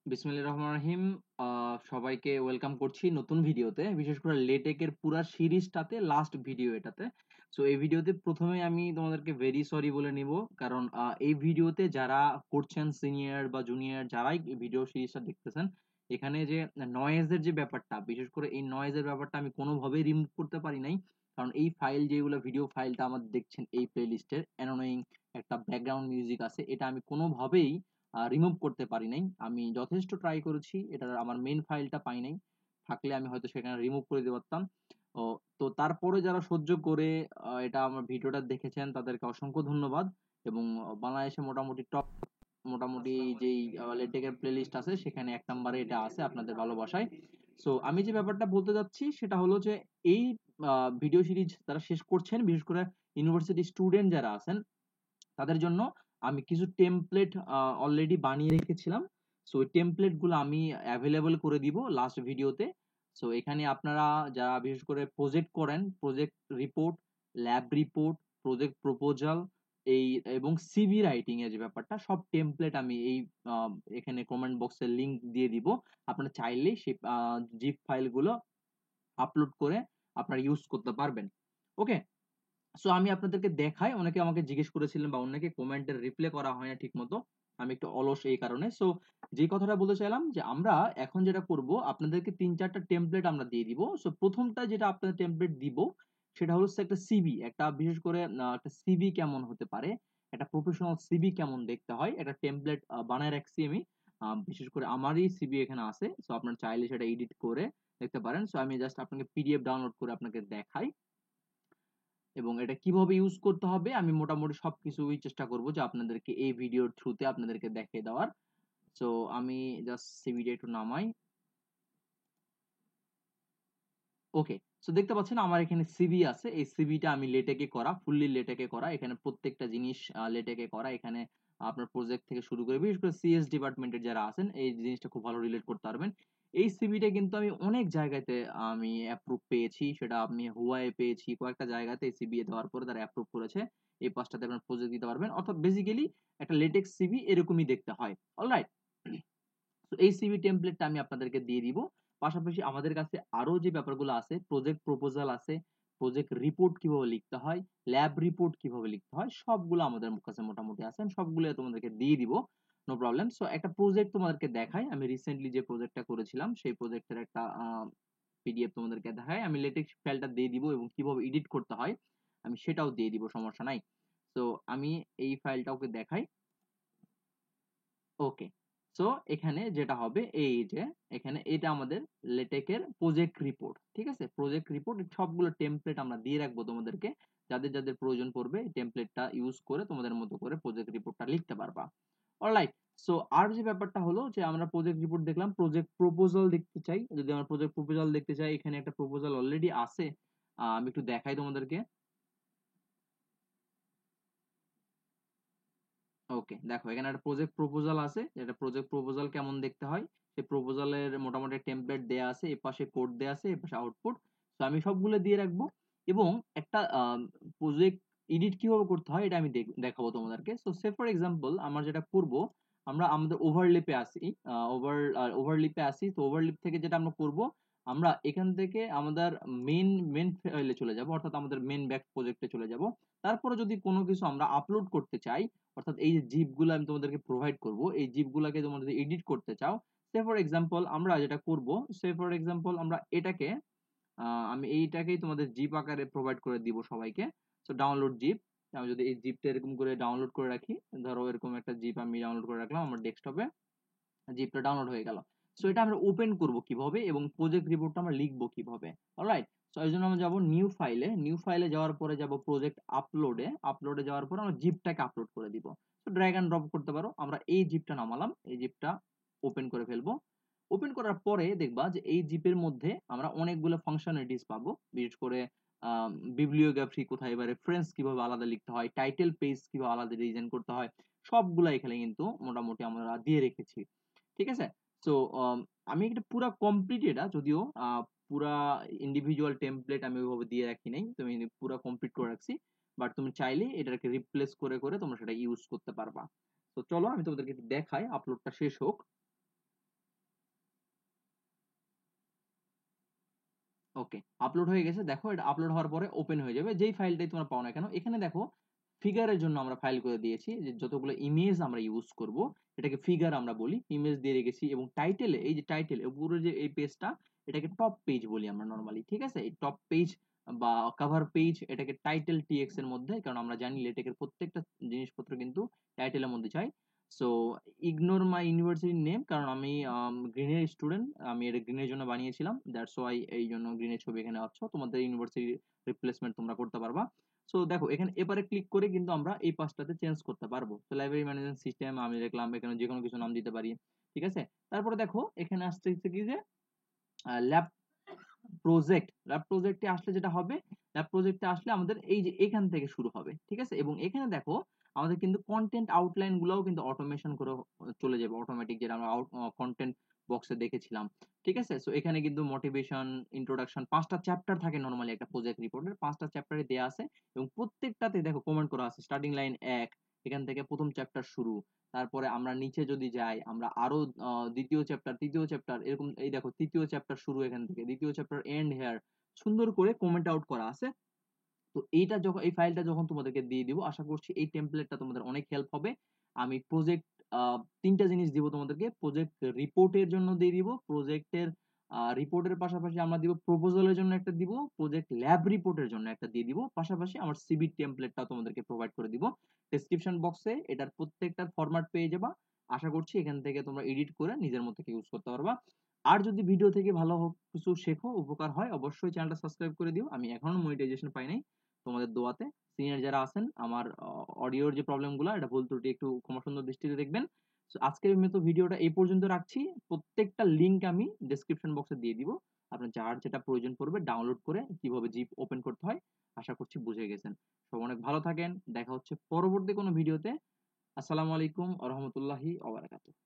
বিসমিল্লাহির রহমানির রহিম। সবাইকে ওয়েলকাম করছি নতুন ভিডিওতে। বিশেষ করে লেটেকের পুরা সিরিজটাতে লাস্ট ভিডিও এটাতে। সো এই ভিডিওতে প্রথমেই আমি তোমাদেরকে ভেরি সরি বলে নিব। কারণ এই ভিডিওতে যারা করছেন সিনিয়র বা জুনিয়র যারাই এই ভিডিও সিরিজটা দেখতেছেন, এখানে যে নয়েজের যে ব্যাপারটা, বিশেষ করে এই নয়েজের ব্যাপারটা আমি কোনোভাবেই রিমুভ করতে পারি নাই। কারণ এই ফাইল যেগুলো ভিডিও ফাইলটা আমার দেখছেন এই প্লেলিস্টের অ্যানোয়িং একটা ব্যাকগ্রাউন্ড মিউজিক আছে, এটা আমি কোনোভাবেই রিমুভ করতে পারি নাই। আমি যথেষ্ট ট্রাই করেছি, এটার আমার মেইন ফাইলটা পাই নাই। থাকলে আমি হয়তো সেখানে রিমুভ করে দিতে পারতাম। ও, তো তারপরে যারা সহ্য করে এটা আমার ভিডিওটা দেখেছেন তাদেরকে অসংখ্য ধন্যবাদ। এবং বাংলাদেশে মোটামুটি টপ, মোটামুটি যেই লেটেকের প্লেলিস্ট আছে সেখানে এক নম্বরে এটা আছে আপনাদের ভালোবাসায়। সো আমি যে ব্যাপারটা বলতে যাচ্ছি সেটা হলো যে এই ভিডিও সিরিজ যারা শেষ করছেন, বিশেষ করে ইউনিভার্সিটি স্টুডেন্ট যারা আছেন, তাদের জন্য আমি কিছু টেমপ্লেট অলরেডি বানিয়ে রেখেছিলাম। সো ওই টেমপ্লেট গুলো আমি অ্যাভেলেবল করে দিব লাস্ট ভিডিওতে। সো এখানে আপনারা যারা বিশেষ করে প্রজেক্ট করেন, project report, lab report, project proposal, এই এবং সিভি রাইটিং এর যে ব্যাপারটা, সব টেমপ্লেট আমি এই এখানে কমেন্ট বক্সে লিংক দিয়ে দিব। আপনারা চাইলে সেই জিপ ফাইলগুলো আপলোড করে আপনারা ইউজ করতে পারবেন। ওকে, সো আমি আপনাদেরকে দেখাই। অনেকে আমাকে জিজ্ঞেস করেছিলেন বা অনেকে কমেন্টের রিপ্লাই করা হয় না ঠিক মতো, আমি একটু অলস এই কারণে। সো যে কথাটা বলতে চাইলাম যে আমরা এখন যেটা করব, আপনাদেরকে 3-4টা টেমপ্লেট আমরা দিয়ে দিব। সো প্রথমটা যেটা আপনাদের টেমপ্লেট দিব সেটা হলো একটা সিভি, একটা বিশেষ করে একটা সিভি কেমন হতে পারে, একটা প্রফেশনাল সিভি কেমন দেখতে হয়, একটা টেমপ্লেট বানায় রাখছি আমি। বিশেষ করে আমারই সিভি এখানে আছে, সো আপনারা চাইলে সেটা এডিট করে দেখতে পারেন। সো আমি জাস্ট আপনাকে পিডিএফ ডাউনলোড করে আপনাকে দেখাই, এবং এটা কিভাবে ইউজ করতে হবে আমি মোটামুটি সবকিছুই চেষ্টা করব যে আপনাদেরকে এই ভিডিওর থ্রুতে আপনাদেরকে দেখিয়ে দেওয়ার। সো আমি জাস্ট সিভিটা একটু নামাই। ওকে, সো দেখতে পাচ্ছেন আমার এখানে সিভি আছে। এই সিভিটা আমি লেটেকে করা, ফুললি লেটেকে করা। এখানে প্রত্যেকটা জিনিস লেটেকে করা। এখানে আপনার প্রজেক্ট থেকে শুরু করে বিশেষ করে সিএস ডিপার্টমেন্টের যারা আছেন এই জিনিসটা খুব ভালো রিলেট করতে পারবেন। এই সিভিটা কিন্তু আমি অনেক জায়গাতে আমি অ্যাপ্রুভ পেয়েছি, সেটা আমি হুয়ায়ে পেয়েছি, কয়েকটা জায়গাতে এই সিভি দেওয়ার পরে তারা অ্যাপ্রুভ করেছে। এই পাঁচটাতে আপনার প্রজেক্ট দিতে পারবেন। অর্থাৎ বেসিক্যালি একটা লেটেক্স সিভি এরকমই দেখতে হয়। অলরাইট, তো এই সিভি টেমপ্লেটটা আমি আপনাদেরকে দিয়ে দিব। পাশাপাশি আমাদের কাছে আরো যে ব্যাপারগুলো আছে, প্রজেক্ট প্রপোজাল আছে, প্রজেক্ট রিপোর্ট কিভাবে লিখতে হয়, ল্যাব রিপোর্ট কিভাবে লিখতে হয়, সবগুলো আমাদের কাছে মোটামুটি আছে। আমি সবগুলো তোমাদেরকে দিয়ে দিব, নো প্রবলেম। সো একটা প্রজেক্ট তোমাদেরকে দেখাই, আমি রিসেন্টলি যে প্রজেক্টটা করেছিলাম সেই প্রজেক্টের একটা পিডিএফ তোমাদেরকে দেখাই। আমি লেটেক্স ফাইলটা দিয়ে দিব এবং কিভাবে এডিট করতে হয় আমি সেটাও দিয়ে দিব, সমস্যা নাই। তো আমি এই ফাইলটা ওকে দেখাই। ওকে, সো এখানে যেটা হবে এই যে এখানে এটা আমাদের লেটেকের প্রজেক্ট রিপোর্ট, ঠিক আছে? প্রজেক্ট রিপোর্ট সবগুলো টেমপ্লেট আমরা দিয়ে রাখবো তোমাদেরকে, যাদের যাদের প্রয়োজন পড়বে এই টেমপ্লেটটা ইউজ করে তোমাদের মতো করে প্রজেক্ট রিপোর্টটা লিখতে পারবা। অলরাইট, সো আর যে ব্যাপারটা হলো যে আমরা প্রজেক্ট রিপোর্ট দেখলাম, প্রজেক্ট প্রপোজাল দেখতে চাই। যদি আমরা প্রজেক্ট প্রপোজাল দেখতে চাই, এখানে একটা প্রপোজাল অলরেডি আছে, আমি একটু দেখাই তোমাদেরকে। ওকে, দেখো এখানে একটা প্রজেক্ট প্রপোজাল আছে। এটা প্রজেক্ট প্রপোজাল কেমন দেখতে হয়, সেই প্রপোজালের মোটামুটি টেমপ্লেট দেয়া আছে, এ পাশে কোড দেয়া আছে, এ পাশে আউটপুট। তো আমি সবগুলো দিয়ে রাখবো। এবং একটা প্রজেক্ট এডিট কিভাবে করতে হয় এটা আমি দেখাবো তোমাদেরকে। সো সে ফর এক্সাম্পল আমরা যেটা করব, আমরা আমাদের ওভারলিপে আসি, ওভারলিপে আসি। তো ওভারলিপ থেকে যেটা আমরা করব, আমরা এখান থেকে আমাদের মেন ফাইলে চলে যাব, অর্থাৎ আমাদের মেন ব্যাক প্রজেক্টে চলে যাব। তারপরে যদি কোনো কিছু আমরা আপলোড করতে চাই, অর্থাৎ এই যে জিপ গুলো আমি তোমাদেরকে প্রোভাইড করব, এই জিপ গুলাকে তোমরা যদি এডিট করতে চাও, সে ফর এক্সাম্পল আমরা যেটা করব, সে ফর এক্সাম্পল আমরা এটাকে আমি এইটাকেই তোমাদের জিপ আকারে প্রোভাইড করে দিব সবাইকে। সো ডাউনলোড জিপ, আমি যদি এই জিপটা এরকম করে ডাউনলোড করে রাখি, ধরো এরকম একটা জিপ আমি ডাউনলোড করে রাখলাম আমার ডেস্কটপে, জিপটা ডাউনলোড হয়ে গেল। সো এটা আমরা ওপেন করব কিভাবে এবং প্রজেক্ট রিপোর্টটা আমরা লিখবো কিভাবে। অলরাইট, সো এই জন্য আমরা যাব নিউ ফাইলে, নিউ ফাইলে যাওয়ার পরে যাব প্রজেক্ট আপলোডে, আপলোডে যাওয়ার পরে আমরা জিপটাকে আপলোড করে দিব। তো ড্র্যাগ এন্ড ড্রপ করতে পারো। আমরা এই জিপটা নামালাম, এই জিপটা ওপেন করে ফেলবো। ওপেন করার পরে দেখবা যে এই জিপের মধ্যে আমরা অনেকগুলো ফাংশনালিটিস পাবো। বিশেষ করে বিবলিওগ্রাফি কোথায় বা রেফারেন্স কিভাবে আলাদা লিখতে হয়, টাইটেল পেজ কিভাবে আলাদা ডিজাইন করতে হয়, সবগুলা এখানে কিন্তু মোটামুটি আমরা দিয়ে রেখেছি, ঠিক আছে? সো আমি এটা পুরা কমপ্লিট, এটা যদিও পুরা ইন্ডিভিজুয়াল টেমপ্লেট আমি ওইভাবে দিয়ে রাখি নাই, তুমি পুরা কমপ্লিট করে রাখছি। বাট তুমি চাইলে এটাকে রিপ্লেস করে করে তোমরা সেটা ইউজ করতে পারবা। তো চলো আমি তোমাদেরকে একটু দেখাই, আপলোডটা শেষ হোক। ওকে, আপলোড হয়ে গেছে। দেখো এটা আপলোড হওয়ার পরে ওপেন হয়ে যাবে। যেই ফাইলটাই তোমরা পাও না কেন, এখানে দেখো ফিগারের জন্য আমরা ফাইল করে দিয়েছি, যে যতগুলো ইমেজ আমরা ইউজ করব এটাকে ফিগার আমরা বলি, ইমেজ দিয়ে রেখেছি। এবং টাইটেলে, এই যে টাইটেল পুরো যে এই পেজটা, এটাকে টপ পেজ বলি আমরা নরমালি, ঠিক আছে? এই টপ পেজ বা কভার পেজ, এটাকে টাইটেল টিএক্স এর মধ্যে, কারণ আমরা জানি লেটেকের প্রত্যেকটা জিনিসপত্র কিন্তু টাইটেলের মধ্যে চাই। So ignore my university name, কারণ আমি গ্রিনের স্টুডেন্ট, আমি এটা গ্রিনের জন্য বানিয়েছিলাম, দ্যাটস ওয়াই এই জন্য গ্রিনের ছবি এখানে পাচ্ছ। তোমাদের ইউনিভার্সিটি রিপ্লেসমেন্ট তোমরা করতে পারবা। সো দেখো এখানে এবারে ক্লিক করে কিন্তু আমরা এই পাঁচটাতে চেঞ্জ করতে পারবো। তো লাইব্রেরি ম্যানেজমেন্ট সিস্টেম আমি লিখলাম, এখানে যে কোনো কিছু নাম দিতে পারি, ঠিক আছে? তারপরে দেখো এখানে আসছে হচ্ছে কি যে ল্যাব প্রজেক্ট। ল্যাব প্রজেক্টে আসলে যেটা হবে, ল্যাব প্রজেক্টে আসলে আমাদের এই যে এখান থেকে শুরু হবে, ঠিক আছে? এবং এখানে দেখো আমাদের কিন্তু কন্টেন্ট আউটলাইন গুলাও কিন্তু অটোমেশন করে চলে যাবে, অটোমেটিক, যেটা আমরা কন্টেন্ট বক্সে দেখেছিলাম, ঠিক আছে? সো এখানে কিন্তু মোটিভেশন, ইন্ট্রোডাকশন, 5টা চ্যাপ্টার থাকে নরমালি একটা প্রজেক্ট রিপোর্টের, 5টা চ্যাপ্টারে দেয়া আছে। এবং প্রত্যেকটাতে দেখো কমেন্ট করা আছে, স্টার্টিং লাইন 1, এখান থেকে প্রথম চ্যাপ্টার শুরু। তারপরে আমরা নিচে যদি যাই, আমরা আরো দ্বিতীয় চ্যাপ্টার, তৃতীয় চ্যাপ্টার, এরকম, এই দেখো তৃতীয় চ্যাপ্টার শুরু এখান থেকে, দ্বিতীয় চ্যাপ্টার এন্ড হেয়ার, সুন্দর করে কমেন্ট আউট করা আছে। তো এইটা যখন, এই ফাইলটা যখন তোমাদেরকে দিয়ে দিব, আশা করছি এই টেমপ্লেটটা তোমাদের অনেক হেল্প হবে। আমি প্রজেক্ট 3টা জিনিস দিব তোমাদেরকে, প্রজেক্ট রিপোর্টের জন্য দিয়ে দিব, প্রজেক্টের রিপোর্টের পাশাপাশি আমরা দিব প্রপোজালের জন্য একটা দিব, প্রজেক্ট ল্যাব রিপোর্টের জন্য একটা দিয়ে দিব, পাশাপাশি আমার সিবি টেমপ্লেটটাও তোমাদেরকে প্রোভাইড করে দিব। ডেসক্রিপশন বক্সে এটার প্রত্যেকটার ফরম্যাট পেয়ে যাবা। আশা করছি এখান থেকে তোমরা এডিট করে নিজের মতো ইউজ করতে পারবা। আর যদি ভিডিও থেকে ভালো কিছু শেখো, উপকার হয়, অবশ্যই চ্যানেলটা সাবস্ক্রাইব করে দিও। আমি এখনো মনিটাইজেশন পাই নাই, তোমাদের দোয়াতে। সিনিয়র যারা আছেন, আমার অডিওর যে প্রবলেমগুলো, এটা ভুল ত্রুটি একটু ক্ষমা সুন্দর দৃষ্টিতে দেখবেন। So, আজকের মতো ভিডিওটা এই পর্যন্ত রাখছি। প্রত্যেকটা লিংক আমি ডেসক্রিপশন বক্সে দিয়ে দিব। আপনার যার যেটা প্রয়োজন পড়বে ডাউনলোড করে কিভাবে জিপ ওপেন করতে হয়, আশা করছি বুঝে গেছেন। সব অনেক ভালো থাকেন, দেখা হচ্ছে পরবর্তী কোনো ভিডিওতে। আসসালামু আলাইকুম ওয়া রাহমাতুল্লাহি ওয়া বারাকাতুহু।